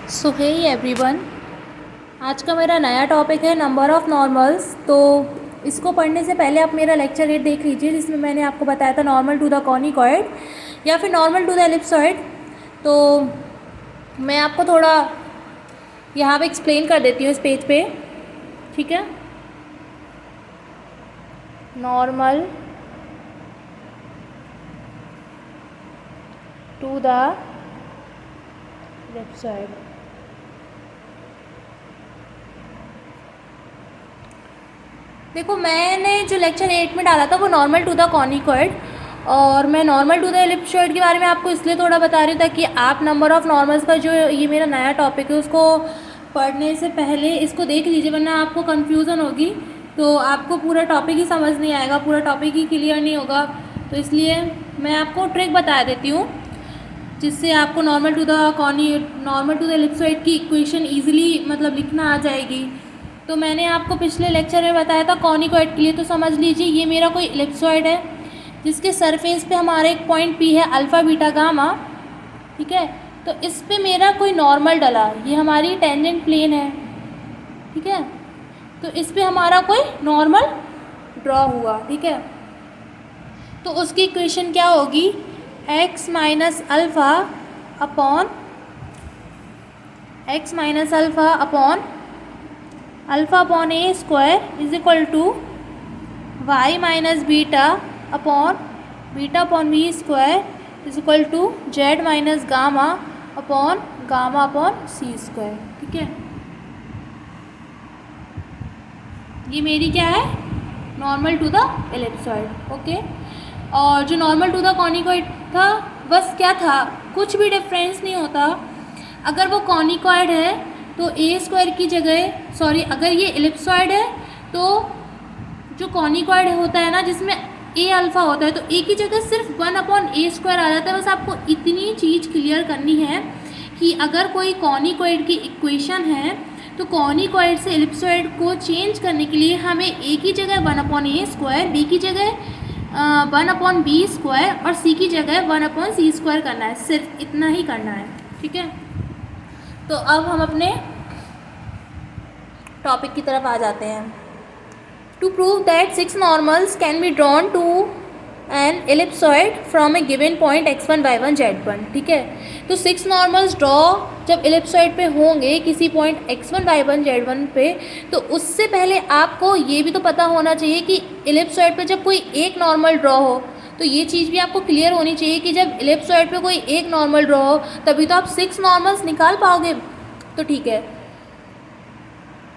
सो hey everyone, आज का मेरा नया टॉपिक है नंबर ऑफ़ नॉर्मल्स। तो इसको पढ़ने से पहले आप मेरा लेक्चर 8 देख लीजिए, जिसमें मैंने आपको बताया था नॉर्मल टू द कॉनिकॉइड या फिर नॉर्मल टू द एलिप्सॉइड। तो मैं आपको थोड़ा यहाँ पे एक्सप्लेन कर देती हूँ इस पेज पे, ठीक है। Normal to the ellipsoid. देखो, मैंने जो लेक्चर 8 में डाला था वो नॉर्मल टू द कॉनिकॉइड, और मैं नॉर्मल टू द एलिप्सॉइड के बारे में आपको इसलिए थोड़ा बता रही हूँ ताकि आप नंबर ऑफ़ नॉर्मल्स का जो ये मेरा नया टॉपिक है उसको पढ़ने से पहले इसको देख लीजिए, वरना आपको कन्फ्यूज़न होगी तो आपको पूरा टॉपिक ही समझ नहीं आएगा, पूरा टॉपिक ही क्लियर नहीं होगा। तो इसलिए मैं आपको ट्रिक बता देती हूँ जिससे आपको नॉर्मल टू द एलिप्सॉइड की इक्वेशन ईजिली मतलब लिखना आ जाएगी। तो मैंने आपको पिछले लेक्चर में बताया था कॉनिकॉइड के लिए, तो समझ लीजिए ये मेरा कोई एलिप्सॉइड है जिसके सरफेस पे हमारा एक पॉइंट पी है अल्फ़ा बीटा गामा, ठीक है। तो इस पे मेरा कोई नॉर्मल डला, ये हमारी टेंजेंट प्लेन है, ठीक है। तो इस पे हमारा कोई नॉर्मल ड्रॉ हुआ, ठीक है। तो उसकी इक्वेशन क्या होगी, x minus alpha upon alpha upon A square is equal to y minus beta upon B square is equal to z minus gamma upon C square, ठीक है। ये मेरी क्या है, normal to the ellipsoid, okay. और जो normal to the conicoid था, बस क्या था, कुछ भी डिफरेंस नहीं होता। अगर वो कॉनिकॉइड है तो ए स्क्वायर की जगह, सॉरी, अगर ये एलिप्सॉइड है तो जो कॉनिकॉइड होता है ना जिसमें ए अल्फ़ा होता है, तो ए की जगह सिर्फ 1 अपॉन ए स्क्वायर आ जाता है। बस आपको इतनी चीज़ क्लियर करनी है कि अगर कोई कॉनिकॉइड की इक्वेशन है तो कॉनिकॉइड से एलिप्सॉइड को चेंज करने के लिए हमें ए की जगह 1 अपॉन ए स्क्वायर, बी की जगह 1 अपॉन बी स्क्वायर और सी की जगह 1 अपॉन सी स्क्वायर करना है। सिर्फ इतना ही करना है, ठीक है। तो अब हम अपने टॉपिक की तरफ आ जाते हैं। To prove that 6 normals can be drawn to an ellipsoid from a given point x1 y1 z1, ठीक है। तो 6 नॉर्मल्स ड्रॉ जब एलिप्सॉइड पे होंगे किसी पॉइंट x1 y1 z1 पे, तो उससे पहले आपको ये भी तो पता होना चाहिए कि एलिप्सॉइड पे जब कोई एक नॉर्मल ड्रॉ हो, तो ये चीज़ भी आपको क्लियर होनी चाहिए कि जब एलिप्सॉइड पे कोई एक नॉर्मल ड्रॉ हो तभी तो आप 6 नॉर्मल्स निकाल पाओगे। तो ठीक है,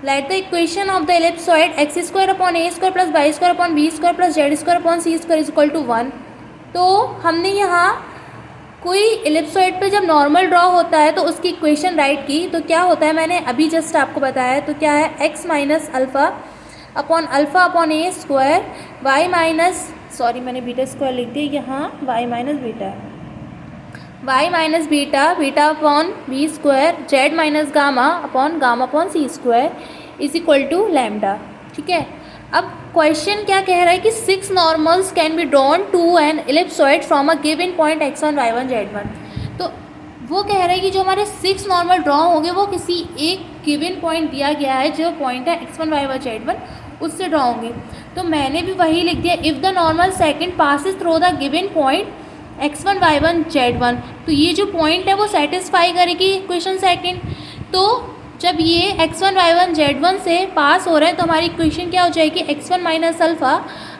let the equation of the ellipsoid x square upon A square plus y square upon B square plus z square upon C square is equal to 1। तो हमने यहाँ कोई एलिप्सॉइड पे जब नॉर्मल ड्रॉ होता है तो उसकी इक्वेशन राइट की, तो क्या होता है मैंने अभी जस्ट आपको बताया। तो क्या है, एक्स माइनस अल्फ़ा अपॉन ए स्क्वायर, वाई माइनस, सॉरी मैंने बीटा स्क्वायर लिख दिया यहाँ, y minus beta upon B square, z minus gamma upon C square is equal to lambda, ठीक है। अब क्वेश्चन क्या कह रहा है कि 6 normals can be drawn to an ellipsoid from a given point x1 y1 z1। तो वो कह रहा है कि जो हमारे 6 नॉर्मल ड्रॉ होंगे वो किसी एक गिवन पॉइंट दिया गया है, जो पॉइंट है x1 y1 z1, उससे ड्रॉ होंगे। तो मैंने भी वही लिख दिया, if the normal second passes through the given point x1 y1 z1। तो ये जो पॉइंट है वो सेटिस्फाई करेगी इक्वेशन सेकेंड। तो जब ये x1 y1 z1 से पास हो रहे हैं तो हमारी इक्वेशन क्या हो जाएगी, x1 minus alpha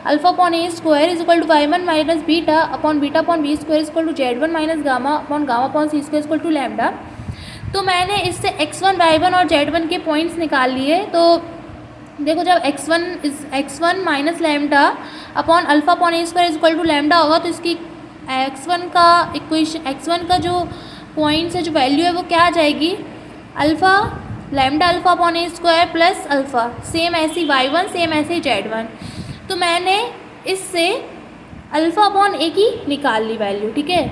upon A square is equal to y1 minus beta upon B square is equal to z1 minus gamma upon C square is equal to lambda. तो मैंने इससे x1 y1 और z1 के points निकाल लिए। तो देखो, जब x1 minus lambda upon alpha upon A square is equal to lambda होगा तो इसकी x1 का जो पॉइंट्स है, जो वैल्यू है वो क्या आ जाएगी, लैम्डा अल्फ़ा अपॉन ए स्क्वायर प्लस अल्फ़ा, सेम ऐसी y1 सेम ऐसे z1। तो मैंने इससे अल्फ़ा अपॉन ए की निकाल ली वैल्यू, ठीक है।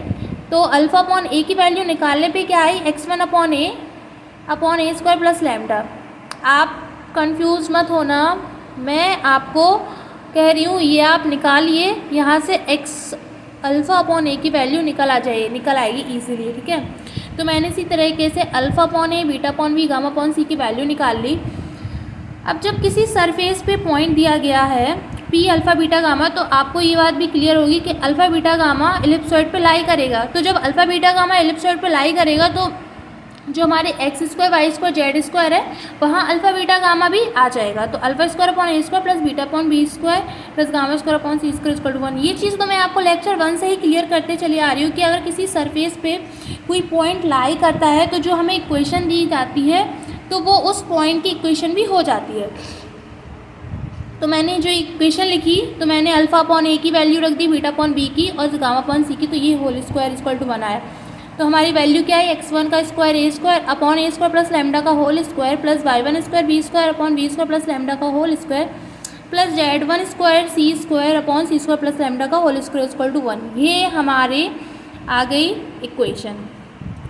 तो अल्फ़ा अपॉन ए की वैल्यू निकालने पे क्या आई, x1 अपॉन ए स्क्वायर प्लस लैम्डा। आप कंफ्यूज मत होना, मैं आपको कह रही हूँ ये आप निकालिए यहाँ से अल्फ़ा अपॉन ए की वैल्यू निकल आएगी ईजिली, ठीक है। तो मैंने इसी तरीके से alpha upon A, beta upon B, gamma upon C की वैल्यू निकाल ली। अब जब किसी सरफेस पे पॉइंट दिया गया है पी अल्फ़ा बीटा गामा, तो आपको ये बात भी क्लियर होगी कि अल्फ़ा बीटा गामा एलिप्सॉइड पे लाई करेगा। तो जब अल्फ़ा बीटा गामा एलिप्सॉइड पे लाई करेगा तो जो हमारे x square, y square, z square है वहाँ अल्फ़ा बीटा गामा भी आ जाएगा। तो alpha square upon A square plus beta upon B square plus gamma square upon C square equal to 1। ये चीज़ तो मैं आपको लेक्चर 1 से ही क्लियर करते चली आ रही हूँ कि अगर किसी सरफेस पे कोई पॉइंट लाई करता है तो जो हमें इक्वेशन दी जाती है तो वो उस पॉइंट की इक्वेशन भी हो जाती है। तो मैंने जो इक्वेशन लिखी तो मैंने अल्फ़ा अपॉन ए की वैल्यू रख दी, बीटा अपॉन बी की और गामा अपॉन सी की, तो ये होल स्क्वायर इक्वल टू 1 आया। तो हमारी वैल्यू क्या है, x1 का square A square upon A square plus lambda का whole square plus y1 square B square upon B square plus lambda का whole square plus z1 square C square upon सी square plus lambda का whole square equal to 1। ये हमारे आ गई equation.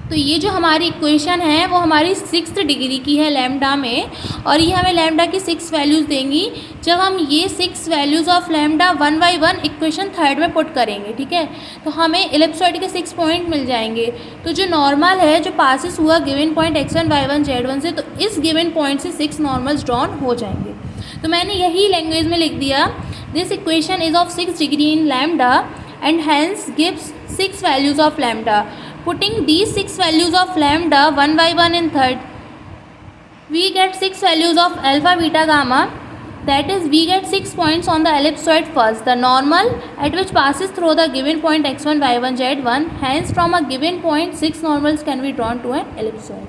तो ये जो हमारी इक्वेशन है वो हमारी 6th डिग्री की है लैम्डा में, और ये हमें लैम्डा की 6 वैल्यूज़ देंगी। जब हम ये 6 values of lambda 1 by 1 equation 3rd में पुट करेंगे, ठीक है, तो हमें एलिप्सॉइड के 6 पॉइंट मिल जाएंगे। तो जो नॉर्मल है जो पासिस हुआ given point x1 y1 z1 से, तो इस गिवन पॉइंट से 6 नॉर्मल्स ड्रॉन हो जाएंगे। तो मैंने यही लैंग्वेज में लिख दिया, this equation is of 6 degree in lambda and hence gives 6 values of lambda. Putting these 6 values of lambda 1 by 1 in 3rd, we get 6 values of alpha, beta, gamma. That is, we get 6 points on the ellipsoid first, the normal at which passes through the given point x1, y1, z1. Hence, from a given point, 6 normals can be drawn to an ellipsoid.